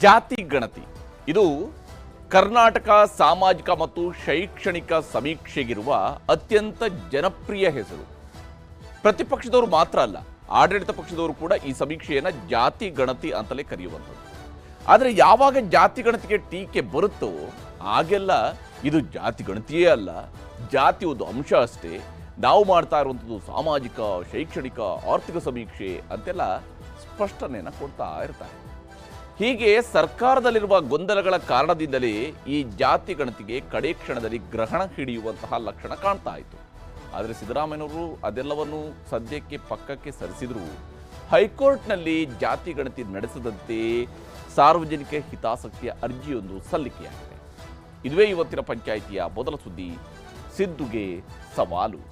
ಜಾತಿ ಗಣತಿ ಇದು ಕರ್ನಾಟಕ ಸಾಮಾಜಿಕ ಮತ್ತು ಶೈಕ್ಷಣಿಕ ಸಮೀಕ್ಷೆಗಿರುವ ಅತ್ಯಂತ ಜನಪ್ರಿಯ ಹೆಸರು. ಪ್ರತಿಪಕ್ಷದವರು ಮಾತ್ರ ಅಲ್ಲ, ಆಡಳಿತ ಪಕ್ಷದವರು ಕೂಡ ಈ ಸಮೀಕ್ಷೆಯನ್ನು ಜಾತಿ ಗಣತಿ ಅಂತಲೇ ಕರೆಯುವಂಥದ್ದು. ಆದರೆ ಯಾವಾಗ ಜಾತಿ ಗಣತಿಗೆ ಟೀಕೆ ಬರುತ್ತೋ ಆಗೆಲ್ಲ ಇದು ಜಾತಿ ಗಣತಿಯೇ ಅಲ್ಲ, ಜಾತಿ ಒಂದು ಅಂಶ ಅಷ್ಟೇ, ನಾವು ಮಾಡ್ತಾ ಇರುವಂಥದ್ದು ಸಾಮಾಜಿಕ ಶೈಕ್ಷಣಿಕ ಆರ್ಥಿಕ ಸಮೀಕ್ಷೆ ಅಂತೆಲ್ಲ ಸ್ಪಷ್ಟನೆಯನ್ನು ಕೊಡ್ತಾ ಇರ್ತಾರೆ. ಹೀಗೆ ಸರ್ಕಾರದಲ್ಲಿರುವ ಗೊಂದಲಗಳ ಕಾರಣದಿಂದಲೇ ಈ ಜಾತಿ ಗಣತಿಗೆ ಕಡೆ ಕ್ಷಣದಲ್ಲಿ ಗ್ರಹಣ ಹಿಡಿಯುವಂತಹ ಲಕ್ಷಣ ಕಾಣ್ತಾ ಇತ್ತು. ಆದರೆ ಸಿದ್ದರಾಮಯ್ಯನವರು ಅದೆಲ್ಲವನ್ನು ಸದ್ಯಕ್ಕೆ ಪಕ್ಕಕ್ಕೆ ಸರಿಸಿದ್ರು. ಹೈಕೋರ್ಟ್ನಲ್ಲಿ ಜಾತಿ ಗಣತಿ ನಡೆಸದಂತೆ ಸಾರ್ವಜನಿಕ ಹಿತಾಸಕ್ತಿಯ ಅರ್ಜಿಯೊಂದು ಸಲ್ಲಿಕೆಯಾಗಿದೆ. ಇದುವೇ ಇವತ್ತಿನ ಪಂಚಾಯಿತಿಯ ಮೊದಲ ಸುದ್ದಿ. ಸಿದ್ದುಗೆ ಸವಾಲು.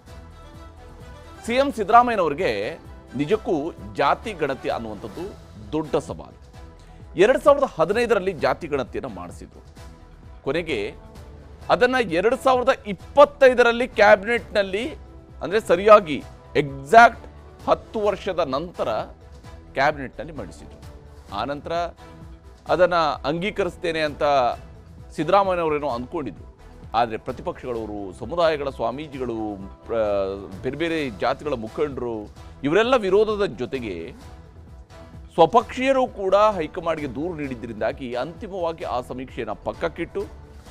ಸಿಎಂ ಸಿದ್ದರಾಮಯ್ಯನವರಿಗೆ ನಿಜಕ್ಕೂ ಜಾತಿ ಗಣತಿ ಅನ್ನುವಂಥದ್ದು ದೊಡ್ಡ ಸವಾಲು. 2015ರಲ್ಲಿ ಜಾತಿ ಗಣತಿಯನ್ನು ಮಾಡಿಸಿದ್ರು. ಕೊನೆಗೆ ಅದನ್ನು 2025ರಲ್ಲಿ ಕ್ಯಾಬಿನೆಟ್ನಲ್ಲಿ, ಅಂದರೆ ಸರಿಯಾಗಿ ಎಕ್ಸಾಕ್ಟ್ 10 ವರ್ಷದ ನಂತರ ಕ್ಯಾಬಿನೆಟ್ನಲ್ಲಿ ಮಂಡಿಸಿದ್ರು. ಆನಂತರ ಅದನ್ನು ಅಂಗೀಕರಿಸ್ತೇನೆ ಅಂತ ಸಿದ್ದರಾಮಯ್ಯನವರೇನೋ ಅಂದ್ಕೊಂಡಿದ್ರು. ಆದರೆ ಪ್ರತಿಪಕ್ಷಗಳವರು, ಸಮುದಾಯಗಳ ಸ್ವಾಮೀಜಿಗಳು, ಬೇರೆ ಬೇರೆ ಜಾತಿಗಳ ಮುಖಂಡರು ಇವರೆಲ್ಲ ವಿರೋಧದ ಜೊತೆಗೆ ಸ್ವಪಕ್ಷೀಯರು ಕೂಡ ಹೈಕಮಾಂಡ್ಗೆ ದೂರು ನೀಡಿದ್ದರಿಂದಾಗಿ ಅಂತಿಮವಾಗಿ ಆ ಸಮೀಕ್ಷೆಯನ್ನು ಪಕ್ಕಕ್ಕಿಟ್ಟು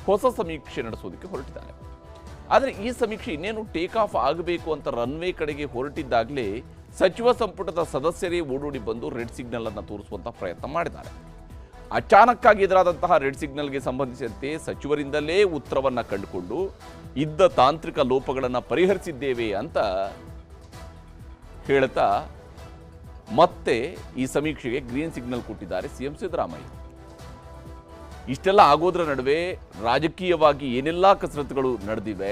ಹೊಸ ಸಮೀಕ್ಷೆ ನಡೆಸೋದಕ್ಕೆ ಹೊರಟಿದ್ದಾರೆ. ಆದರೆ ಈ ಸಮೀಕ್ಷೆ ಇನ್ನೇನು ಟೇಕ್ ಆಫ್ ಆಗಬೇಕು ಅಂತ ರನ್ವೇ ಕಡೆಗೆ ಹೊರಟಿದ್ದಾಗಲೇ ಸಚಿವ ಸಂಪುಟದ ಸದಸ್ಯರೇ ಓಡೋಡಿ ಬಂದು ರೆಡ್ ಸಿಗ್ನಲ್ ಅನ್ನು ತೋರಿಸುವಂತಹ ಪ್ರಯತ್ನ ಮಾಡಿದ್ದಾರೆ. ಅಚಾನಕ್ಕಾಗಿ ಎದುರಾದಂತಹ ರೆಡ್ ಸಿಗ್ನಲ್ಗೆ ಸಂಬಂಧಿಸಿದಂತೆ ಸಚಿವರಿಂದಲೇ ಉತ್ತರವನ್ನು ಕಂಡುಕೊಂಡು ಇದ್ದ ತಾಂತ್ರಿಕ ಲೋಪಗಳನ್ನು ಪರಿಹರಿಸಿದ್ದೇವೆ ಅಂತ ಹೇಳ್ತಾ ಮತ್ತೆ ಈ ಸಮೀಕ್ಷೆಗೆ ಗ್ರೀನ್ ಸಿಗ್ನಲ್ ಕೊಟ್ಟಿದ್ದಾರೆ ಸಿಎಂ ಸಿದ್ದರಾಮಯ್ಯ. ಇಷ್ಟೆಲ್ಲ ಆಗೋದ್ರ ನಡುವೆ ರಾಜಕೀಯವಾಗಿ ಏನೆಲ್ಲ ಕಸರತ್ತುಗಳು ನಡೆದಿವೆ,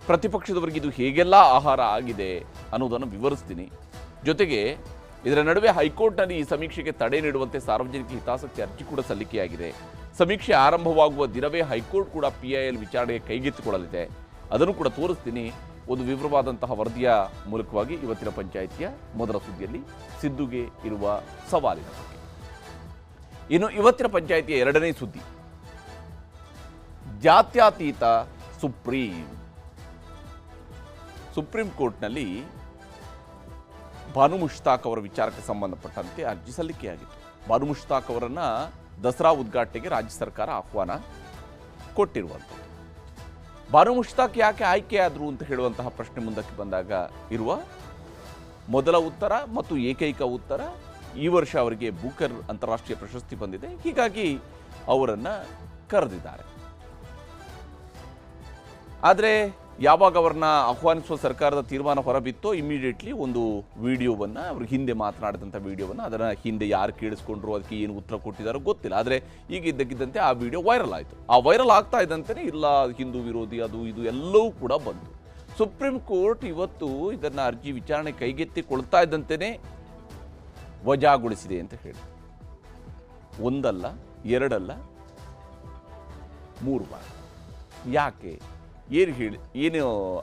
ಪ್ರತಿಪಕ್ಷದವರಿಗೆ ಇದು ಹೇಗೆಲ್ಲ ಆಹಾರ ಆಗಿದೆ ಅನ್ನೋದನ್ನು ವಿವರಿಸ್ತೀನಿ. ಜೊತೆಗೆ ಇದರ ನಡುವೆ ಹೈಕೋರ್ಟ್ನಲ್ಲಿ ಈ ಸಮೀಕ್ಷೆಗೆ ತಡೆ ನೀಡುವಂತೆ ಸಾರ್ವಜನಿಕ ಹಿತಾಸಕ್ತಿ ಅರ್ಜಿ ಕೂಡ ಸಲ್ಲಿಕೆಯಾಗಿದೆ. ಸಮೀಕ್ಷೆ ಆರಂಭವಾಗುವ ದಿನವೇ ಹೈಕೋರ್ಟ್ ಕೂಡ PIL ವಿಚಾರಣೆಗೆ ಕೈಗೆತ್ತಿಕೊಳ್ಳಲಿದೆ. ಅದನ್ನು ಕೂಡ ತೋರಿಸ್ತೀನಿ. ಒಂದು ವಿವರವಾದಂತಹ ವರದಿಯ ಮೂಲಕವಾಗಿ ಇವತ್ತಿನ ಪಂಚಾಯಿತಿಯ ಮೊದಲ ಸುದ್ದಿಯಲ್ಲಿ ಸಿದ್ದುಗೆ ಇರುವ ಸವಾಲಿನ ಬಗ್ಗೆ. ಇನ್ನು ಇವತ್ತಿನ ಪಂಚಾಯಿತಿಯ ಎರಡನೇ ಸುದ್ದಿ, ಜಾತ್ಯತೀತ ಸುಪ್ರೀಂ ಕೋರ್ಟ್ನಲ್ಲಿ ಬಾನು ಮುಷ್ತಾಕ್ ಅವರ ವಿಚಾರಕ್ಕೆ ಸಂಬಂಧಪಟ್ಟಂತೆ ಅರ್ಜಿ ಸಲ್ಲಿಕೆಯಾಗಿತ್ತು. ಬಾನು ಮುಷ್ತಾಕ್ ಅವರನ್ನು ದಸರಾ ಉದ್ಘಾಟನೆಗೆ ರಾಜ್ಯ ಸರ್ಕಾರ ಆಹ್ವಾನ ಕೊಟ್ಟಿರುವಂಥದ್ದು. ಬಾನು ಮುಷ್ತಾಕ್ ಯಾಕೆ ಆಯ್ಕೆಯಾದರು ಅಂತ ಹೇಳುವಂತಹ ಪ್ರಶ್ನೆ ಮುಂದಕ್ಕೆ ಬಂದಾಗ ಇರುವ ಮೊದಲ ಉತ್ತರ ಮತ್ತು ಏಕೈಕ ಉತ್ತರ, ಈ ವರ್ಷ ಅವರಿಗೆ ಬೂಕರ್ ಅಂತಾರಾಷ್ಟ್ರೀಯ ಪ್ರಶಸ್ತಿ ಬಂದಿದೆ, ಹೀಗಾಗಿ ಅವರನ್ನು ಕರೆದಿದ್ದಾರೆ. ಆದರೆ ಯಾವಾಗ ಅವರನ್ನ ಆಹ್ವಾನಿಸುವ ಸರ್ಕಾರದ ತೀರ್ಮಾನ ಹೊರಬಿತ್ತೋ ಇಮಿಡಿಯೇಟ್ಲಿ ಒಂದು ವಿಡಿಯೋವನ್ನು, ಅವ್ರ ಹಿಂದೆ ಮಾತನಾಡಿದಂಥ ವಿಡಿಯೋವನ್ನು, ಅದನ್ನು ಹಿಂದೆ ಯಾರು ಕೇಳಿಸ್ಕೊಂಡ್ರು, ಅದಕ್ಕೆ ಏನು ಉತ್ತರ ಕೊಟ್ಟಿದ್ದಾರೋ ಗೊತ್ತಿಲ್ಲ. ಆದರೆ ಈಗ ಇದ್ದಕ್ಕಿದ್ದಂತೆ ಆ ವಿಡಿಯೋ ವೈರಲ್ ಆಯಿತು. ಆ ವೈರಲ್ ಆಗ್ತಾ ಇದ್ದಂತೆಯೇ ಇಲ್ಲ ಹಿಂದೂ ವಿರೋಧಿ ಅದು ಇದು ಎಲ್ಲವೂ ಕೂಡ ಬಂತು. ಸುಪ್ರೀಂ ಕೋರ್ಟ್ ಇವತ್ತು ಇದನ್ನು ಅರ್ಜಿ ವಿಚಾರಣೆ ಕೈಗೆತ್ತಿಕೊಳ್ತಾ ಇದ್ದಂತೆಯೇ ವಜಾಗೊಳಿಸಿದೆ ಅಂತ ಹೇಳಿ ಒಂದಲ್ಲ ಎರಡಲ್ಲ 3 ಬಾರಿ. ಯಾಕೆ, ಏನು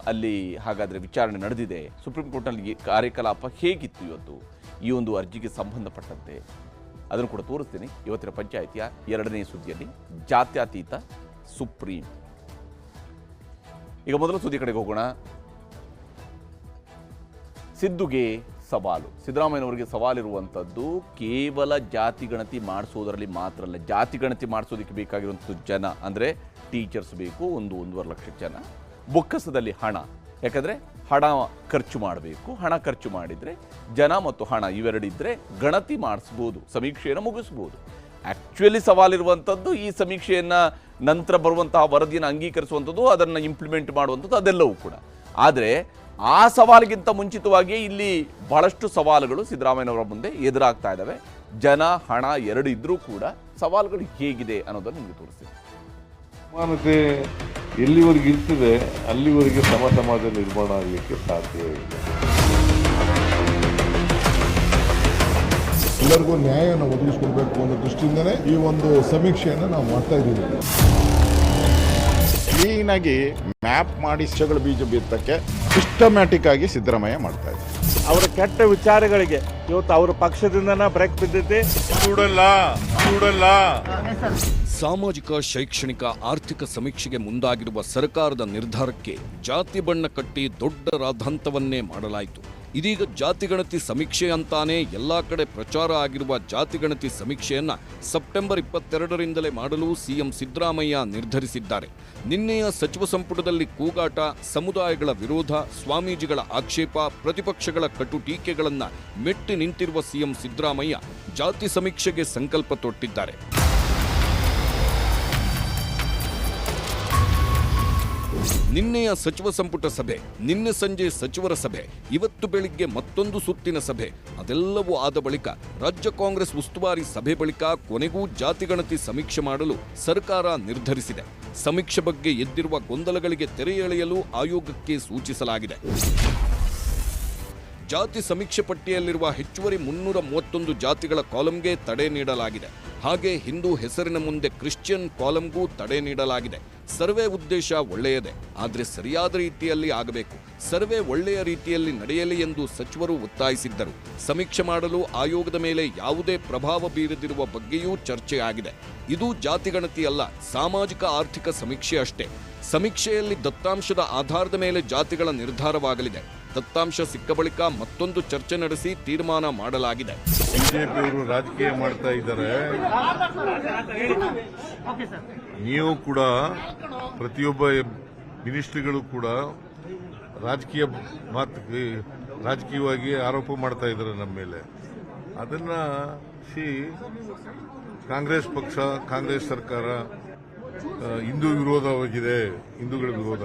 ಅಲ್ಲಿ ಹಾಗಾದರೆ ವಿಚಾರಣೆ ನಡೆದಿದೆ, ಸುಪ್ರೀಂ ಕೋರ್ಟ್ನಲ್ಲಿ ಕಾರ್ಯಕಲಾಪ ಹೇಗಿತ್ತು ಇವತ್ತು ಈ ಒಂದು ಅರ್ಜಿಗೆ ಸಂಬಂಧಪಟ್ಟಂತೆ, ಅದನ್ನು ಕೂಡ ತೋರಿಸ್ತೀನಿ ಇವತ್ತಿನ ಪಂಚಾಯಿತಿಯ ಎರಡನೇ ಸುದ್ದಿಯಲ್ಲಿ. ಜಾತ್ಯತೀತ ಸುಪ್ರೀಂ. ಈಗ ಮೊದಲ ಸುದ್ದಿ ಕಡೆಗೆ ಹೋಗೋಣ. ಸಿದ್ದುಗೆ ಸವಾಲು. ಸಿದ್ದರಾಮಯ್ಯನವರಿಗೆ ಸವಾಲಿರುವಂಥದ್ದು ಕೇವಲ ಜಾತಿ ಗಣತಿ ಮಾಡಿಸೋದರಲ್ಲಿ ಮಾತ್ರ ಅಲ್ಲ, ಜಾತಿ ಗಣತಿ ಮಾಡಿಸೋದಕ್ಕೆ ಬೇಕಾಗಿರುವಂಥದ್ದು ಜನ, ಅಂದರೆ ಟೀಚರ್ಸ್ ಬೇಕು, 1-1.5 ಲಕ್ಷ ಜನ, ಬೊಕ್ಕಸದಲ್ಲಿ ಹಣ, ಯಾಕಂದರೆ ಹಣ ಖರ್ಚು ಮಾಡಬೇಕು. ಹಣ ಖರ್ಚು ಮಾಡಿದರೆ ಜನ ಮತ್ತು ಹಣ ಇವೆರಡಿದ್ದರೆ ಗಣತಿ ಮಾಡಿಸ್ಬೋದು, ಸಮೀಕ್ಷೆಯನ್ನು ಮುಗಿಸ್ಬೋದು. ಆ್ಯಕ್ಚುಲಿ ಸವಾಲಿರುವಂಥದ್ದು ಈ ಸಮೀಕ್ಷೆಯನ್ನು ನಂತರ ಬರುವಂತಹ ವರದಿಯನ್ನು ಅಂಗೀಕರಿಸುವಂಥದ್ದು, ಅದನ್ನು ಇಂಪ್ಲಿಮೆಂಟ್ ಮಾಡುವಂಥದ್ದು, ಅದೆಲ್ಲವೂ ಕೂಡ. ಆದರೆ ಆ ಸವಾಲಿಗಿಂತ ಮುಂಚಿತವಾಗಿ ಇಲ್ಲಿ ಬಹಳಷ್ಟು ಸವಾಲುಗಳು ಸಿದ್ದರಾಮಯ್ಯನವರ ಮುಂದೆ ಎದುರಾಗ್ತಾ ಇದ್ದಾವೆ. ಜನ ಹಣ ಎರಡು ಇದ್ದರೂ ಕೂಡ ಸವಾಲುಗಳು ಹೇಗಿದೆ ಅನ್ನೋದನ್ನು ನಿಮಗೆ ತೋರಿಸ್ತೀನಿ. ಸಮಾನತೆ ಎಲ್ಲಿವರೆಗೆ ಇರ್ತದೆ ಅಲ್ಲಿವರೆಗೆ ಸಮಾಜ ನಿರ್ಮಾಣ ಆಗಲಿಕ್ಕೆ ಸಾಧ್ಯ ಇಲ್ಲ. ಎಲ್ಲರಿಗೂ ನ್ಯಾಯವನ್ನು ಒದಗಿಸಿಕೊಡ್ಬೇಕು ಅನ್ನೋ ದೃಷ್ಟಿಯಿಂದಲೇ ಈ ಒಂದು ಸಮೀಕ್ಷೆಯನ್ನು ನಾವು ಮಾಡ್ತಾ ಇದ್ದೀವಿ. ಕ್ಲೀನಾಗಿ ಮ್ಯಾಪ್ ಮಾಡಿ ಸಸ್ಯಗಳ ಬೀಜ ಬಿತ್ತಕ್ಕೆ ಸಿಸ್ಟಮ್ಯಾಟಿಕ್ ಆಗಿ ಸಿದ್ದರಾಮಯ್ಯ ಮಾಡ್ತಾ ಇದ್ದಾರೆ. ಅವರ ಕೆಟ್ಟ ವಿಚಾರಗಳಿಗೆ ಇವತ್ತು ಅವರ ಪಕ್ಷದಿಂದನ ಬ್ರೇಕ್ ಬಿದ್ದಿದೆ. ಸಾಮಾಜಿಕ ಶೈಕ್ಷಣಿಕ ಆರ್ಥಿಕ ಸಮೀಕ್ಷೆಗೆ ಮುಂದಾಗಿರುವ ಸರ್ಕಾರದ ನಿರ್ಧಾರಕ್ಕೆ ಜಾತಿ ಬಣ್ಣ ಕಟ್ಟಿ ದೊಡ್ಡ ರಾದ್ಧಾಂತವನ್ನೇ ಮಾಡಲಾಯಿತು. ಇದೀಗ ಜಾತಿಗಣತಿ ಸಮೀಕ್ಷೆ ಅಂತಾನೆ ಎಲ್ಲಾ ಕಡೆ ಪ್ರಚಾರ ಆಗಿರುವ ಜಾತಿಗಣತಿ ಸಮೀಕ್ಷೆಯನ್ನ ಸೆಪ್ಟೆಂಬರ್ 22ರಿಂದಲೇ ಮಾಡಲು ಸಿಎಂ ಸಿದ್ದರಾಮಯ್ಯ ನಿರ್ಧರಿಸಿದ್ದಾರೆ. ನಿನ್ನೆಯ ಸಚಿವ ಸಂಪುಟದಲ್ಲಿ ಕೂಗಾಟ, ಸಮುದಾಯಗಳ ವಿರೋಧ, ಸ್ವಾಮೀಜಿಗಳ ಆಕ್ಷೇಪ, ಪ್ರತಿಪಕ್ಷಗಳ ಕಟು ಟೀಕೆಗಳನ್ನ ಮೆಟ್ಟಿ ನಿಂತಿರುವ ಸಿಎಂ ಸಿದ್ದರಾಮಯ್ಯ ಜಾತಿ ಸಮೀಕ್ಷೆಗೆ ಸಂಕಲ್ಪ ತೊಟ್ಟಿದ್ದಾರೆ. ನಿನ್ನೆಯ ಸಚಿವ ಸಂಪುಟ ಸಭೆ, ನಿನ್ನೆ ಸಂಜೆ ಸಚಿವರ ಸಭೆ, ಇವತ್ತು ಬೆಳಿಗ್ಗೆ ಮತ್ತೊಂದು ಸುತ್ತಿನ ಸಭೆ, ಅದೆಲ್ಲವೂ ಆದ ಬಳಿಕ ರಾಜ್ಯ ಕಾಂಗ್ರೆಸ್ ಉಸ್ತುವಾರಿ ಸಭೆ ಬಳಿಕ ಕೊನೆಗೂ ಜಾತಿಗಣತಿ ಸಮೀಕ್ಷೆ ಮಾಡಲು ಸರ್ಕಾರ ನಿರ್ಧರಿಸಿದೆ. ಸಮೀಕ್ಷೆ ಬಗ್ಗೆ ಎದ್ದಿರುವ ಗೊಂದಲಗಳಿಗೆ ತೆರೆ ಎಳೆಯಲು ಆಯೋಗಕ್ಕೆ ಸೂಚಿಸಲಾಗಿದೆ. ಜಾತಿ ಸಮೀಕ್ಷೆ ಪಟ್ಟಿಯಲ್ಲಿರುವ ಹೆಚ್ಚುವರಿ 331 ಜಾತಿಗಳ ಕಾಲಂಗೆ ತಡೆ ನೀಡಲಾಗಿದೆ. ಹಾಗೆ ಹಿಂದೂ ಹೆಸರಿನ ಮುಂದೆ ಕ್ರಿಶ್ಚಿಯನ್ ಕಾಲಂಗೂ ತಡೆ ನೀಡಲಾಗಿದೆ. ಸರ್ವೆ ಉದ್ದೇಶ ಒಳ್ಳೆಯದೇ, ಆದರೆ ಸರಿಯಾದ ರೀತಿಯಲ್ಲಿ ಆಗಬೇಕು. ಸರ್ವೆ ಒಳ್ಳೆಯ ರೀತಿಯಲ್ಲಿ ನಡೆಯಲಿ ಎಂದು ಸಚಿವರು ಒತ್ತಾಯಿಸಿದ್ದರು. ಸಮೀಕ್ಷೆ ಮಾಡಲು ಆಯೋಗದ ಮೇಲೆ ಯಾವುದೇ ಪ್ರಭಾವ ಬೀರದಿರುವ ಬಗ್ಗೆಯೂ ಚರ್ಚೆ ಆಗಿದೆ. ಇದು ಜಾತಿಗಣತಿ ಅಲ್ಲ, ಸಾಮಾಜಿಕ ಆರ್ಥಿಕ ಸಮೀಕ್ಷೆ ಅಷ್ಟೇ. ಸಮೀಕ್ಷೆಯಲ್ಲಿ ದತ್ತಾಂಶದ ಆಧಾರದ ಮೇಲೆ ಜಾತಿಗಳ ನಿರ್ಧಾರವಾಗಲಿದೆ. ದತ್ತಾಂಶ ಸಿಕ್ಕ ಬಳಿಕ ಮತ್ತೊಂದು ಚರ್ಚೆ ನಡೆಸಿ ತೀರ್ಮಾನ ಮಾಡಲಾಗಿದೆ. ಬಿಜೆಪಿಯವರು ರಾಜಕೀಯ ಮಾಡ್ತಾ ಇದ್ದಾರೆ. ನೀವು ಕೂಡ ಪ್ರತಿಯೊಬ್ಬ ಮಿನಿಸ್ಟ್ರಿಗಳು ಕೂಡ ರಾಜಕೀಯವಾಗಿ ಆರೋಪ ಮಾಡ್ತಾ ಇದ್ದಾರೆ ನಮ್ಮ ಮೇಲೆ. ಅದನ್ನ ಕಾಂಗ್ರೆಸ್ ಪಕ್ಷ, ಕಾಂಗ್ರೆಸ್ ಸರ್ಕಾರ ಹಿಂದೂ ವಿರೋಧವಾಗಿದೆ, ಹಿಂದೂಗಳ ವಿರೋಧ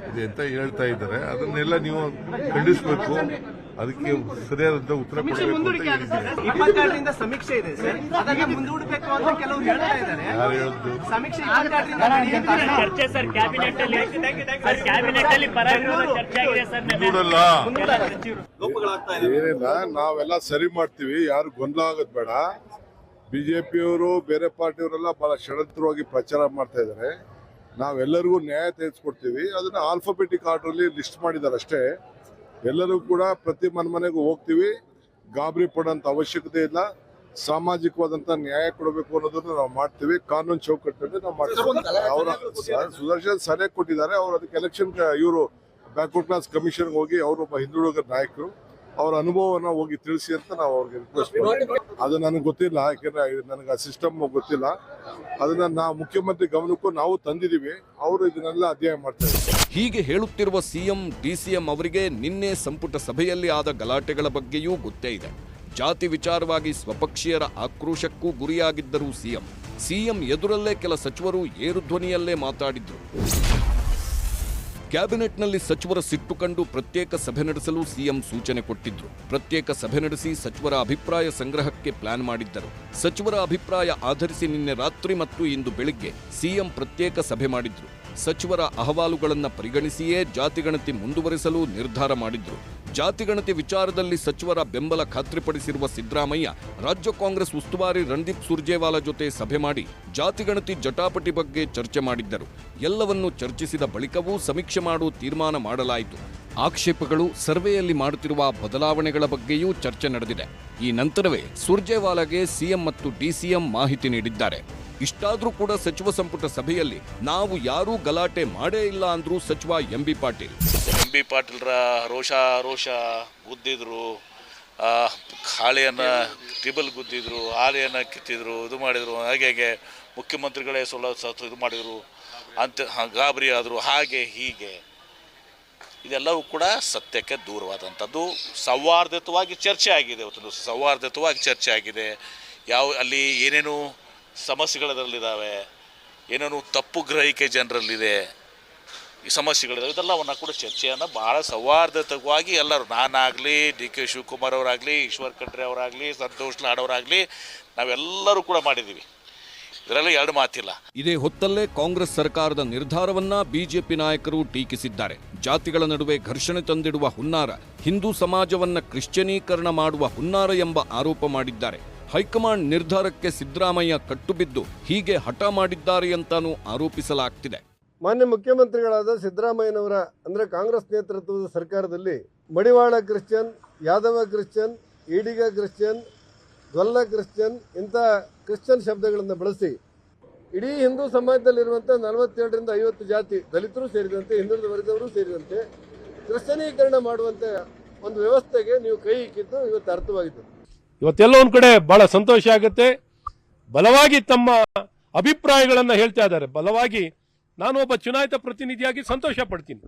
ಇದೆ ಅಂತ ಹೇಳ್ತಾ ಇದ್ದಾರೆ. ಅದನ್ನೆಲ್ಲ ನೀವು ಖಂಡಿಸಬೇಕು, ಅದಕ್ಕೆ ಸರಿಯಾದಂತ ಉತ್ತರ ಕೊಡಬೇಕು ಅಂತ ಹೇಳಿದ್ದೀನಿ. 22ರಿಂದ ಸಮೀಕ್ಷೆ ಇದೆ ಸರ್, ಅದನ್ನ ಮುಂದೂಡಬೇಕು ಅಂತ ಕೆಲವರು ಹೇಳ್ತಾ ಇದ್ದಾರೆ. ಯಾರು ಹೇಳಿದ್ದು? ಸಮೀಕ್ಷೆ 22ರಿಂದ ಚರ್ಚೆ ಸರ್, ಕ್ಯಾಬಿನೆಟ್ ಅಲ್ಲಿ ಪರ ವಿರೋಧ ಚರ್ಚೆ ಆಗಿದೆ ಸರ್. ಏನಿಲ್ಲ, ನಾವೆಲ್ಲ ಸರಿ ಮಾಡ್ತೀವಿ, ಯಾರು ಗೊಂದಲ ಆಗೋದು ಬೇಡ. ಬಿಜೆಪಿಯವರು ಬೇರೆ ಪಾರ್ಟಿಯವರೆಲ್ಲ ಬಹಳ ಷಡ್ಯಂತ್ರವಾಗಿ ಪ್ರಚಾರ ಮಾಡ್ತಾ ಇದ್ದಾರೆ. ನಾವೆಲ್ಲರಿಗೂ ನ್ಯಾಯ ತೆಗೆದುಕೊಡ್ತೀವಿ. ಅದನ್ನ ಆಲ್ಫಾಬೆಟಿಕ್ ಆರ್ಡರ್ ಅಲ್ಲಿ ಲಿಸ್ಟ್ ಮಾಡಿದ್ದಾರೆ ಅಷ್ಟೇ. ಎಲ್ಲರೂ ಕೂಡ ಪ್ರತಿ ಮನೆಗೂ ಹೋಗ್ತೀವಿ. ಗಾಬರಿ ಪಡೋಂತ ಅವಶ್ಯಕತೆ ಇಲ್ಲ. ಸಾಮಾಜಿಕವಾದಂತ ನ್ಯಾಯ ಕೊಡಬೇಕು ಅನ್ನೋದನ್ನ ನಾವು ಮಾಡ್ತೀವಿ. ಕಾನೂನು ಚೌಕಟ್ಟಿನಲ್ಲಿ ನಾವು ಮಾಡ್ತೀವಿ. ಅವರ ಸುದರ್ಶನ್ ಸಲಹೆ ಕೊಟ್ಟಿದ್ದಾರೆ. ಅವರು ಅದಕ್ಕೆ ಎಲೆಕ್ಷನ್ ಇವರು ಬ್ಯಾಕ್ವರ್ಡ್ ಕ್ಲಾಸ್ ಕಮಿಷನ್ ಹೋಗಿ ಅವರು ಒಬ್ಬ ಹಿಂದುಳಿದ ನಾಯಕರು, ಅವರ ಅನುಭವವನ್ನು ಹೋಗಿ ತಿಳಿಸಿ ಅಂತ ನಾವು ಅವ್ರಿಗೆ ರಿಕ್ವೆಸ್ಟ್ ಮಾಡ್ತೀವಿ. ಅದು ನನಗೆ ಗೊತ್ತಿಲ್ಲ, ಯಾಕೆಂದ್ರೆ ನನಗೆ ಆ ಸಿಸ್ಟಮ್ ಗೊತ್ತಿಲ್ಲ. ಅದನ್ನ ನಾವು ಮುಖ್ಯಮಂತ್ರಿ ಗಮನಕ್ಕೂ ನಾವು ತಂದಿದ್ದೀವಿ. ಅವರು ಇದನ್ನೆಲ್ಲ ಅಧ್ಯಯನ ಮಾಡ್ತಾರೆ. ಹೀಗೆ ಹೇಳುತ್ತಿರುವ ಸಿಎಂ, ಡಿಸಿಎಂ ಅವರಿಗೆ ನಿನ್ನೆ ಸಂಪುಟ ಸಭೆಯಲ್ಲಿ ಆದ ಗಲಾಟೆಗಳ ಬಗ್ಗೆಯೂ ಗೊತ್ತೇ ಇದೆ. ಜಾತಿ ವಿಚಾರವಾಗಿ ಸ್ವಪಕ್ಷೀಯರ ಆಕ್ರೋಶಕ್ಕೂ ಗುರಿಯಾಗಿದ್ದರು ಸಿಎಂ ಎದುರಲ್ಲೇ ಕೆಲ ಸಚಿವರು ಏರು ಧ್ವನಿಯಲ್ಲೇ ಮಾತಾಡಿದ್ರು. ಕ್ಯಾಬಿನೆಟ್ನಲ್ಲಿ ಸಚಿವರ ಸಿಟ್ಟು ಕಂಡು ಪ್ರತ್ಯೇಕ ಸಭೆ ನಡೆಸಲು ಸಿಎಂ ಸೂಚನೆ ಕೊಟ್ಟಿದ್ರು. ಪ್ರತ್ಯೇಕ ಸಭೆ ನಡೆಸಿ ಸಚಿವರ ಅಭಿಪ್ರಾಯ ಸಂಗ್ರಹಕ್ಕೆ ಪ್ಲಾನ್ ಮಾಡಿದ್ದರು. ಸಚಿವರ ಅಭಿಪ್ರಾಯ ಆಧರಿಸಿ ನಿನ್ನೆ ರಾತ್ರಿ ಮತ್ತು ಇಂದು ಬೆಳಿಗ್ಗೆ ಸಿಎಂ ಪ್ರತ್ಯೇಕ ಸಭೆ ಮಾಡಿದ್ರು. ಸಚಿವರ ಅಹವಾಲುಗಳನ್ನು ಪರಿಗಣಿಸಿಯೇ ಜಾತಿಗಣತಿ ಮುಂದುವರೆಸಲು ನಿರ್ಧಾರ ಮಾಡಿದ್ರು. ಜಾತಿಗಣತಿ ವಿಚಾರದಲ್ಲಿ ಸಚಿವರ ಬೆಂಬಲ ಖಾತ್ರಿಪಡಿಸಿರುವ ಸಿದ್ದರಾಮಯ್ಯ ರಾಜ್ಯ ಕಾಂಗ್ರೆಸ್ ಉಸ್ತುವಾರಿ ರಣದೀಪ್ ಸುರ್ಜೇವಾಲಾ ಜೊತೆ ಸಭೆ ಮಾಡಿ ಜಾತಿಗಣತಿ ಜಟಾಪಟಿ ಬಗ್ಗೆ ಚರ್ಚೆ ಮಾಡಿದ್ದರು. ಎಲ್ಲವನ್ನೂ ಚರ್ಚಿಸಿದ ಬಳಿಕವೂ ಸಮೀಕ್ಷೆ ಮಾಡುವ ತೀರ್ಮಾನ ಮಾಡಲಾಯಿತು. ಆಕ್ಷೇಪಗಳು, ಸರ್ವೆಯಲ್ಲಿ ಮಾಡುತ್ತಿರುವ ಬದಲಾವಣೆಗಳ ಬಗ್ಗೆಯೂ ಚರ್ಚೆ ನಡೆದಿದೆ. ಈ ನಂತರವೇ ಸುರ್ಜೇವಾಲಾಗೆ ಸಿಎಂ ಮತ್ತು ಡಿಸಿಎಂ ಮಾಹಿತಿ ನೀಡಿದ್ದಾರೆ. ಇಷ್ಟಾದ್ರೂ ಕೂಡ ಸಚಿವ ಸಂಪುಟ ಸಭೆಯಲ್ಲಿ ನಾವು ಯಾರೂ ಗಲಾಟೆ ಮಾಡೇ ಇಲ್ಲ ಅಂದ್ರು ಸಚಿವ ಎಂಬಿ ಪಾಟೀಲ್ರ ರೋಷ ಗುದ್ದಿದ್ರು, ಹಾಳೆಯನ್ನು ಟೇಬಲ್ ಗುದ್ದಿದ್ರು, ಹಾಳೆಯನ್ನು ಕಿತ್ತಿದ್ರು, ಇದು ಮಾಡಿದ್ರು. ಹಾಗೆ ಮುಖ್ಯಮಂತ್ರಿಗಳೇ ಇದು ಮಾಡಿದ್ರು ಅಂತ ಗಾಬರಿ ಆದರು. ಹಾಗೆ ಹೀಗೆ ಇದೆಲ್ಲವೂ ಕೂಡ ಸತ್ಯಕ್ಕೆ ದೂರವಾದಂಥದ್ದು. ಸೌಹಾರ್ದಯುತವಾಗಿ ಚರ್ಚೆ ಆಗಿದೆ. ಇವತ್ತು ಸೌಹಾರ್ದಯುತವಾಗಿ ಚರ್ಚೆ ಆಗಿದೆ. ಅಲ್ಲಿ ಏನೇನು ಸಮಸ್ಯೆಗಳಲ್ಲಿದ್ದಾವೆ, ಏನೇನು ತಪ್ಪು ಗ್ರಹಿಕೆ ಜನರಲ್ಲಿದೆ, ಈ ಸಮಸ್ಯೆಗಳಿದ್ದಾವೆ, ಇದೆಲ್ಲವನ್ನು ಕೂಡ ಚರ್ಚೆಯನ್ನು ಭಾಳ ಸೌಹಾರ್ದಯುತವಾಗಿ ಎಲ್ಲರೂ, ನಾನಾಗಲಿ, ಡಿ.ಕೆ. ಶಿವಕುಮಾರ್ ಅವರಾಗಲಿ, ಈಶ್ವರ್ ಖಂಡ್ರೆ ಅವರಾಗಲಿ, ಸಂತೋಷ್ ಲಾಡ್ ಅವರಾಗಲಿ, ನಾವೆಲ್ಲರೂ ಕೂಡ ಮಾಡಿದ್ದೀವಿ. ಇದರಲ್ಲಿ ಎರಡು ಮಾತಿಲ್ಲ. ಇದೇ ಹೊತ್ತಲ್ಲೇ ಕಾಂಗ್ರೆಸ್ ಸರ್ಕಾರದ ನಿರ್ಧಾರವನ್ನ ಬಿಜೆಪಿ ನಾಯಕರು ಟೀಕಿಸಿದ್ದಾರೆ. ಜಾತಿಗಳ ನಡುವೆ ಘರ್ಷಣೆ ತಂದಿಡುವ ಹುನ್ನಾರ, ಹಿಂದೂ ಸಮಾಜವನ್ನ ಕ್ರಿಶ್ಚಿಯನೀಕರಣ ಮಾಡುವ ಹುನ್ನಾರ ಎಂಬ ಆರೋಪ ಮಾಡಿದ್ದಾರೆ. ಹೈಕಮಾಂಡ್ ನಿರ್ಧಾರಕ್ಕೆ ಸಿದ್ದರಾಮಯ್ಯ ಕಟ್ಟುಬಿದ್ದು ಹೀಗೆ ಹಠ ಮಾಡಿದ್ದಾರೆ ಅಂತಾನೂ ಆರೋಪಿಸಲಾಗ್ತಿದೆ. ಮಾನ್ಯ ಮುಖ್ಯಮಂತ್ರಿಗಳಾದ ಸಿದ್ದರಾಮಯ್ಯನವರ ಅಂದರೆ ಕಾಂಗ್ರೆಸ್ ನೇತೃತ್ವದ ಸರ್ಕಾರದಲ್ಲಿ Madivala Christian, Yadava Christian, Idiga Christian, Golla Christian ಇಂಥ ಕ್ರಿಶ್ಚಿಯನ್ ಶಬ್ದಗಳನ್ನು ಬಳಸಿ ಇಡೀ ಹಿಂದೂ ಸಮಾಜದಲ್ಲಿರುವಂಥ 47ರಿಂದ 50 ಜಾತಿ, ದಲಿತರು ಸೇರಿದಂತೆ, ಹಿಂದುಳಿದ ವರ್ಗದವರು ಸೇರಿದಂತೆ ಕ್ರಿಶ್ಚಿಯನೀಕರಣ ಮಾಡುವಂಥ ಒಂದು ವ್ಯವಸ್ಥೆಗೆ ನೀವು ಕೈ ಇಕ್ಕಿದ್ದು ಇವತ್ತು ಅರ್ಥವಾಗಿದೆ. ಇವತ್ತೆಲ್ಲ ಒಂದ್ ಕಡೆ ಬಹಳ ಸಂತೋಷ ಆಗುತ್ತೆ. ಬಲವಾಗಿ ತಮ್ಮ ಅಭಿಪ್ರಾಯಗಳನ್ನ ಹೇಳ್ತಾ ಇದ್ದಾರೆ. ಬಲವಾಗಿ ನಾನು ಒಬ್ಬ ಚುನಾಯಿತ ಪ್ರತಿನಿಧಿಯಾಗಿ ಸಂತೋಷ ಪಡ್ತೀನಿ.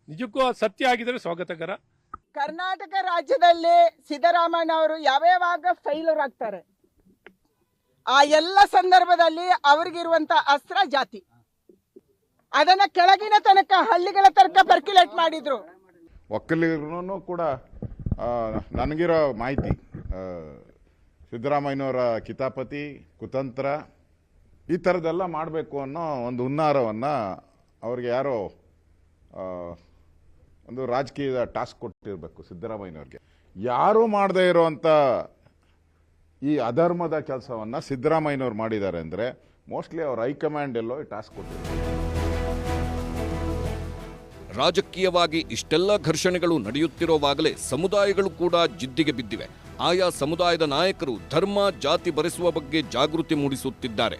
ನಿಜಕ್ಕೂ ಸತ್ಯ ಆಗಿದ್ರೆ ಸ್ವಾಗತಕರ. ಕರ್ನಾಟಕ ರಾಜ್ಯದಲ್ಲಿ ಸಿದ್ದರಾಮಯ್ಯ ಅವರು ಯಾವ್ಯಾವಾಗ ಫೈಲರ್ ಆಗ್ತಾರೆ, ಆ ಎಲ್ಲ ಸಂದರ್ಭದಲ್ಲಿ ಅವ್ರಿಗಿರುವಂತ ಅಸ್ತ್ರ ಜಾತಿ, ಅದನ್ನ ಕೆಳಗಿನ ತನಕ ಹಳ್ಳಿಗಳ ತನಕ ಪರ್ಕ್ಯುಲೇಟ್ ಮಾಡಿದ್ರು. ಒಕ್ಕಲಿಗರು ಕೂಡ ನನಗಿರೋ ಮಾಹಿತಿ ಸಿದ್ದರಾಮಯ್ಯನವರ ಕಿತಾಪತಿ, ಕುತಂತ್ರ ಈ ಥರದ್ದೆಲ್ಲ ಮಾಡಬೇಕು ಅನ್ನೋ ಒಂದು ಹುನ್ನಾರವನ್ನು ಅವ್ರಿಗೆ ಯಾರೋ ಒಂದು ರಾಜಕೀಯದ ಟಾಸ್ಕ್ ಕೊಟ್ಟಿರಬೇಕು ಸಿದ್ದರಾಮಯ್ಯನವ್ರಿಗೆ. ಯಾರೂ ಮಾಡದೇ ಇರೋವಂಥ ಈ ಅಧರ್ಮದ ಕೆಲಸವನ್ನು ಸಿದ್ದರಾಮಯ್ಯನವ್ರು ಮಾಡಿದ್ದಾರೆ ಅಂದರೆ ಮೋಸ್ಟ್ಲಿ ಅವ್ರ ಹೈಕಮಾಂಡ್ ಎಲ್ಲೋ ಈ ಟಾಸ್ಕ್ ಕೊಟ್ಟಿರ್ತಾರೆ. ರಾಜಕೀಯವಾಗಿ ಇಷ್ಟೆಲ್ಲ ಘರ್ಷಣೆಗಳು ನಡೆಯುತ್ತಿರುವಾಗಲೇ ಸಮುದಾಯಗಳು ಕೂಡ ಜಿದ್ದಿಗೆ ಬಿದ್ದಿವೆ. ಆಯಾ ಸಮುದಾಯದ ನಾಯಕರು ಧರ್ಮ, ಜಾತಿ ಬರೆಸುವ ಬಗ್ಗೆ ಜಾಗೃತಿ ಮೂಡಿಸುತ್ತಿದ್ದಾರೆ.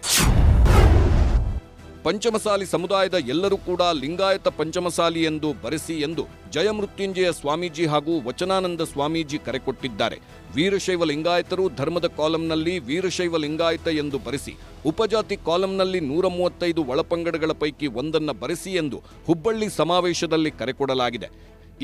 ಪಂಚಮಸಾಲಿ ಸಮುದಾಯದ ಎಲ್ಲರೂ ಕೂಡ ಲಿಂಗಾಯತ ಪಂಚಮಸಾಲಿ ಎಂದು ಬರೆಸಿ ಎಂದು ಜಯಮೃತ್ಯುಂಜಯ ಸ್ವಾಮೀಜಿ ಹಾಗೂ ವಚನಾನಂದ ಸ್ವಾಮೀಜಿ ಕರೆ ಕೊಟ್ಟಿದ್ದಾರೆ. ವೀರಶೈವ ಲಿಂಗಾಯತರು ಧರ್ಮದ ಕಾಲಂನಲ್ಲಿ ವೀರಶೈವ ಲಿಂಗಾಯತ ಎಂದು ಬರೆಸಿ, ಉಪಜಾತಿ ಕಾಲಂನಲ್ಲಿ 135 ಒಳಪಂಗಡಗಳ ಪೈಕಿ ಒಂದನ್ನು ಬರೆಸಿ ಎಂದು ಹುಬ್ಬಳ್ಳಿ ಸಮಾವೇಶದಲ್ಲಿ ಕರೆ ಕೊಡಲಾಗಿದೆ.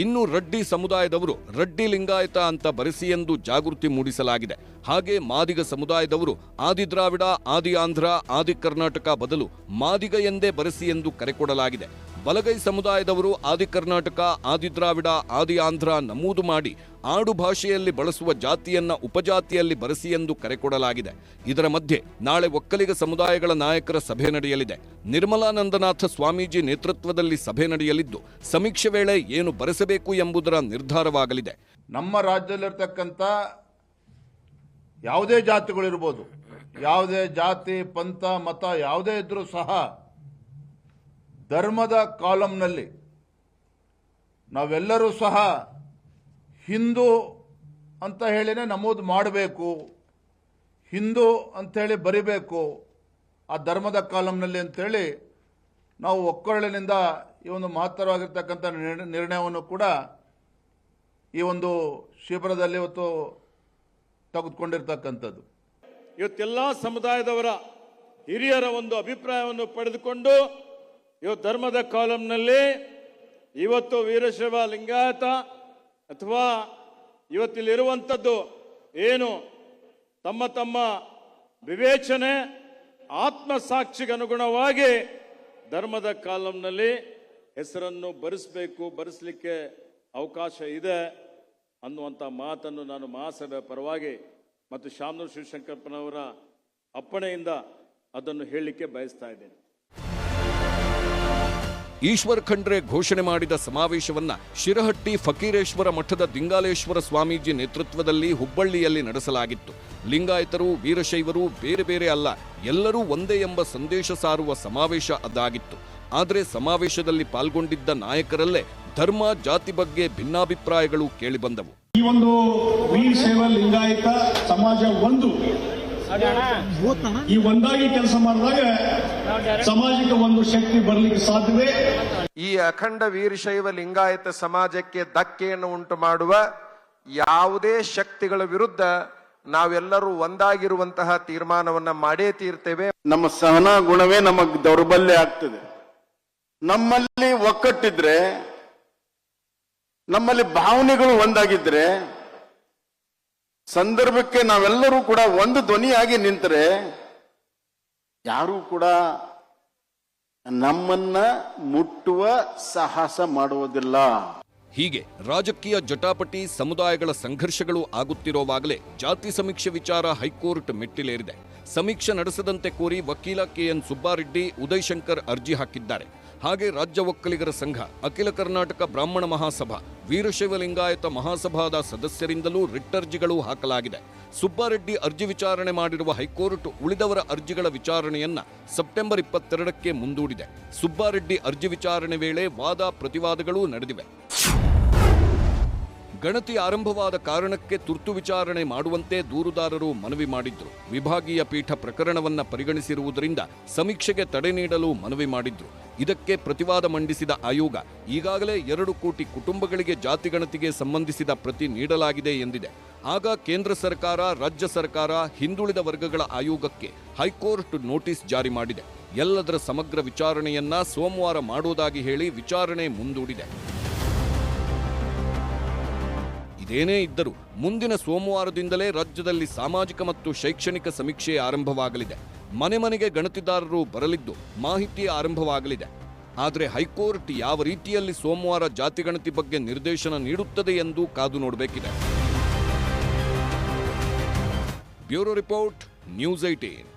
ಇನ್ನು ರಡ್ಡಿ ಸಮುದಾಯದವರು ರಡ್ಡಿ ಲಿಂಗಾಯತ ಅಂತ ಬರೆಸಿ ಎಂದು ಜಾಗೃತಿ ಮೂಡಿಸಲಾಗಿದೆ. ಹಾಗೆ ಮಾದಿಗ ಸಮುದಾಯದವರು ಆದಿ ದ್ರಾವಿಡ, ಆದಿ ಆಂಧ್ರ, ಆದಿ ಕರ್ನಾಟಕ ಬದಲು ಮಾದಿಗ ಎಂದೇ ಬರೆಸಿ ಎಂದು ಕರೆ ಕೊಡಲಾಗಿದೆ. ಬಲಗೈ ಸಮುದಾಯದವರು ಆದಿ ಕರ್ನಾಟಕ, ಆದಿ ದ್ರಾವಿಡ, ಆದಿ ಆಂಧ್ರ ನಮೂದು ಮಾಡಿ ಆಡು ಭಾಷೆಯಲ್ಲಿ ಬಳಸುವ ಜಾತಿಯನ್ನ ಉಪಜಾತಿಯಲ್ಲಿ ಬರೆಸಿ ಎಂದು ಕರೆ ಕೊಡಲಾಗಿದೆ. ಇದರ ಮಧ್ಯೆ ನಾಳೆ ಒಕ್ಕಲಿಗ ಸಮುದಾಯಗಳ ನಾಯಕರ ಸಭೆ ನಡೆಯಲಿದೆ. ನಿರ್ಮಲಾನಂದನಾಥ ಸ್ವಾಮೀಜಿ ನೇತೃತ್ವದಲ್ಲಿ ಸಭೆ ನಡೆಯಲಿದ್ದು ಸಮೀಕ್ಷೆ ವೇಳೆ ಏನು ಬರೆಸಬೇಕು ಎಂಬುದರ ನಿರ್ಧಾರವಾಗಲಿದೆ. ನಮ್ಮ ರಾಜ್ಯದಲ್ಲಿರ್ತಕ್ಕಂಥ ಯಾವುದೇ ಜಾತಿಗಳಿರ್ಬೋದು, ಯಾವುದೇ ಜಾತಿ, ಪಂಥ, ಮತ ಯಾವುದೇ ಇದ್ರೂ ಸಹ ಧರ್ಮದ ಕಾಲಂನಲ್ಲಿ ನಾವೆಲ್ಲರೂ ಸಹ ಹಿಂದೂ ಅಂತ ಹೇಳಿನೇ ನಮೂದು ಮಾಡಬೇಕು, ಹಿಂದೂ ಅಂಥೇಳಿ ಬರಿಬೇಕು ಆ ಧರ್ಮದ ಕಾಲಂನಲ್ಲಿ ಅಂಥೇಳಿ ನಾವು ಒಕ್ಕೊರಳಿನಿಂದ ಈ ಒಂದು ಮಹತ್ತರವಾಗಿರ್ತಕ್ಕಂಥ ನಿರ್ಣಯವನ್ನು ಕೂಡ ಈ ಒಂದು ಶಿಬಿರದಲ್ಲಿ ಇವತ್ತು ತೆಗೆದುಕೊಂಡಿರ್ತಕ್ಕಂಥದ್ದು. ಇವತ್ತೆಲ್ಲ ಸಮುದಾಯದವರ ಹಿರಿಯರ ಒಂದು ಅಭಿಪ್ರಾಯವನ್ನು ಪಡೆದುಕೊಂಡು ಇವತ್ತು ಧರ್ಮದ ಕಾಲಂನಲ್ಲಿ ಇವತ್ತು ವೀರಶೈವ ಲಿಂಗಾಯತ ಅಥವಾ ಇವತ್ತಿಲ್ಲಿರುವಂಥದ್ದು ಏನು ತಮ್ಮ ತಮ್ಮ ವಿವೇಚನೆ ಆತ್ಮಸಾಕ್ಷಿಗೆ ಅನುಗುಣವಾಗಿ ಧರ್ಮದ ಕಾಲಂನಲ್ಲಿ ಹೆಸರನ್ನು ಬರೆಸಲಿಕ್ಕೆ ಅವಕಾಶ ಇದೆ ಅನ್ನುವಂಥ ಮಾತನ್ನು ನಾನು ಮಹಾಸಭೆ ಪರವಾಗಿ ಮತ್ತು ಶಾಮನೂರು ಶಿವಶಂಕರಪ್ಪನವರ ಅಪ್ಪಣೆಯಿಂದ ಅದನ್ನು ಹೇಳಲಿಕ್ಕೆ ಬಯಸ್ತಾ ಇದ್ದೇನೆ. ಈಶ್ವರ್ ಖಂಡ್ರೆ ಘೋಷಣೆ ಮಾಡಿದ ಸಮಾವೇಶವನ್ನ ಶಿರಹಟ್ಟಿ ಫಕೀರೇಶ್ವರ ಮಠದ ದಿಂಗಾಲೇಶ್ವರ ಸ್ವಾಮೀಜಿ ನೇತೃತ್ವದಲ್ಲಿ ಹುಬ್ಬಳ್ಳಿಯಲ್ಲಿ ನಡೆಸಲಾಗಿತ್ತು. ಲಿಂಗಾಯತರು, ವೀರಶೈವರು ಬೇರೆ ಬೇರೆ ಅಲ್ಲ, ಎಲ್ಲರೂ ಒಂದೇ ಎಂಬ ಸಂದೇಶ ಸಾರುವ ಸಮಾವೇಶ ಅದಾಗಿತ್ತು. ಆದರೆ ಸಮಾವೇಶದಲ್ಲಿ ಪಾಲ್ಗೊಂಡಿದ್ದ ನಾಯಕರಲ್ಲೇ ಧರ್ಮ, ಜಾತಿ ಬಗ್ಗೆ ಭಿನ್ನಾಭಿಪ್ರಾಯಗಳು ಕೇಳಿಬಂದವು. ಈ ಒಂದು ವೀರಶೈವ ಲಿಂಗಾಯತ ಸಮಾಜ ಈ ಒಂದಾಗಿ ಕೆಲಸ ಮಾಡಿದಾಗ ಸಮಾಜಕ್ಕೆ ಒಂದು ಶಕ್ತಿ ಬರಲಿಕ್ಕೆ ಸಾಧ್ಯವೇ. ಈ ಅಖಂಡ ವೀರಶೈವ ಲಿಂಗಾಯತ ಸಮಾಜಕ್ಕೆ ಧಕ್ಕೆಯನ್ನು ಉಂಟು ಮಾಡುವ ಯಾವುದೇ ಶಕ್ತಿಗಳ ವಿರುದ್ಧ ನಾವೆಲ್ಲರೂ ಒಂದಾಗಿರುವಂತಹ ತೀರ್ಮಾನವನ್ನ ಮಾಡೇ ತೀರ್ತೇವೆ. ನಮ್ಮ ಸಹನಾ ಗುಣವೇ ನಮಗೆ ದೌರ್ಬಲ್ಯ ಆಗ್ತದೆ. ನಮ್ಮಲ್ಲಿ ಒಕ್ಕಟ್ಟಿದ್ರೆ, ನಮ್ಮಲ್ಲಿ ಭಾವನೆಗಳು ಒಂದಾಗಿದ್ರೆ, ಸಂದರ್ಭಕ್ಕೆ ನಾವೆಲ್ಲರೂ ಕೂಡ ಒಂದು ಧ್ವನಿಯಾಗಿ ನಿಂತರೆ ಯಾರೂ ಕೂಡ ನಮ್ಮನ್ನ ಮುಟ್ಟುವ ಸಾಹಸ ಮಾಡುವುದಿಲ್ಲ. ಹೀಗೆ ರಾಜಕೀಯ ಜಟಾಪಟಿ, ಸಮುದಾಯಗಳ ಸಂಘರ್ಷಗಳು ಆಗುತ್ತಿರುವಾಗಲೇ ಜಾತಿ ಸಮೀಕ್ಷೆ ವಿಚಾರ ಹೈಕೋರ್ಟ್ ಮೆಟ್ಟಿಲೇರಿದೆ. ಸಮೀಕ್ಷೆ ನಡೆಸದಂತೆ ಕೋರಿ ವಕೀಲ ಕೆಎನ್ ಸುಬ್ಬಾರೆಡ್ಡಿ, ಉದಯ್ ಶಂಕರ್ ಅರ್ಜಿ ಹಾಕಿದ್ದಾರೆ. ಹಾಗೆ ರಾಜ್ಯ ಒಕ್ಕಲಿಗರ ಸಂಘ, ಅಖಿಲ ಕರ್ನಾಟಕ ಬ್ರಾಹ್ಮಣ ಮಹಾಸಭಾ, ವೀರಶೈವ ಲಿಂಗಾಯತ ಮಹಾಸಭಾದ ಸದಸ್ಯರಿಂದಲೂ ರಿಟ್ ಅರ್ಜಿಗಳು ಹಾಕಲಾಗಿದೆ. ಸುಬ್ಬಾರೆಡ್ಡಿ ಅರ್ಜಿ ವಿಚಾರಣೆ ಮಾಡಿರುವ ಹೈಕೋರ್ಟ್ ಉಳಿದವರ ಅರ್ಜಿಗಳ ವಿಚಾರಣೆಯನ್ನ ಸೆಪ್ಟೆಂಬರ್ 22ಕ್ಕೆ ಮುಂದೂಡಿದೆ. ಸುಬ್ಬಾರೆಡ್ಡಿ ಅರ್ಜಿ ವಿಚಾರಣೆ ವೇಳೆ ವಾದ ಪ್ರತಿವಾದಗಳೂ ನಡೆದಿವೆ. ಗಣತಿ ಆರಂಭವಾದ ಕಾರಣಕ್ಕೆ ತುರ್ತು ವಿಚಾರಣೆ ಮಾಡುವಂತೆ ದೂರುದಾರರು ಮನವಿ ಮಾಡಿದ್ರು. ವಿಭಾಗೀಯ ಪೀಠ ಪ್ರಕರಣವನ್ನ ಪರಿಗಣಿಸಿರುವುದರಿಂದ ಸಮೀಕ್ಷೆಗೆ ತಡೆ ನೀಡಲು ಮನವಿ ಮಾಡಿದ್ರು. ಇದಕ್ಕೆ ಪ್ರತಿವಾದ ಮಂಡಿಸಿದ ಆಯೋಗ ಈಗಾಗಲೇ 2 ಕೋಟಿ ಕುಟುಂಬಗಳಿಗೆ ಜಾತಿ ಗಣತಿಗೆ ಸಂಬಂಧಿಸಿದ ಪ್ರತಿ ನೀಡಲಾಗಿದೆ ಎಂದಿದೆ. ಆಗ ಕೇಂದ್ರ ಸರ್ಕಾರ, ರಾಜ್ಯ ಸರ್ಕಾರ ಹಿಂದುಳಿದ ವರ್ಗಗಳ ಆಯೋಗಕ್ಕೆ ಹೈಕೋರ್ಟ್ ನೋಟಿಸ್ ಜಾರಿ ಮಾಡಿದೆ. ಎಲ್ಲದರ ಸಮಗ್ರ ವಿಚಾರಣೆಯನ್ನ ಸೋಮವಾರ ಮಾಡೋದಾಗಿ ಹೇಳಿ ವಿಚಾರಣೆ ಮುಂದೂಡಿದೆ. ಇದೇನೇ ಇದ್ದರೂ ಮುಂದಿನ ಸೋಮವಾರದಿಂದಲೇ ರಾಜ್ಯದಲ್ಲಿ ಸಾಮಾಜಿಕ ಮತ್ತು ಶೈಕ್ಷಣಿಕ ಸಮೀಕ್ಷೆ ಆರಂಭವಾಗಲಿದೆ. ಮನೆ ಮನೆಗೆ ಗಣತಿದಾರರು ಬರಲಿದ್ದು ಮಾಹಿತಿ ಆರಂಭವಾಗಲಿದೆ. ಆದರೆ ಹೈಕೋರ್ಟ್ ಯಾವ ರೀತಿಯಲ್ಲಿ ಸೋಮವಾರ ಜಾತಿ ಗಣತಿ ಬಗ್ಗೆ ನಿರ್ದೇಶನ ನೀಡುತ್ತದೆ ಎಂದು ಕಾದು ನೋಡಬೇಕಿದೆ. Bureau report, news 18.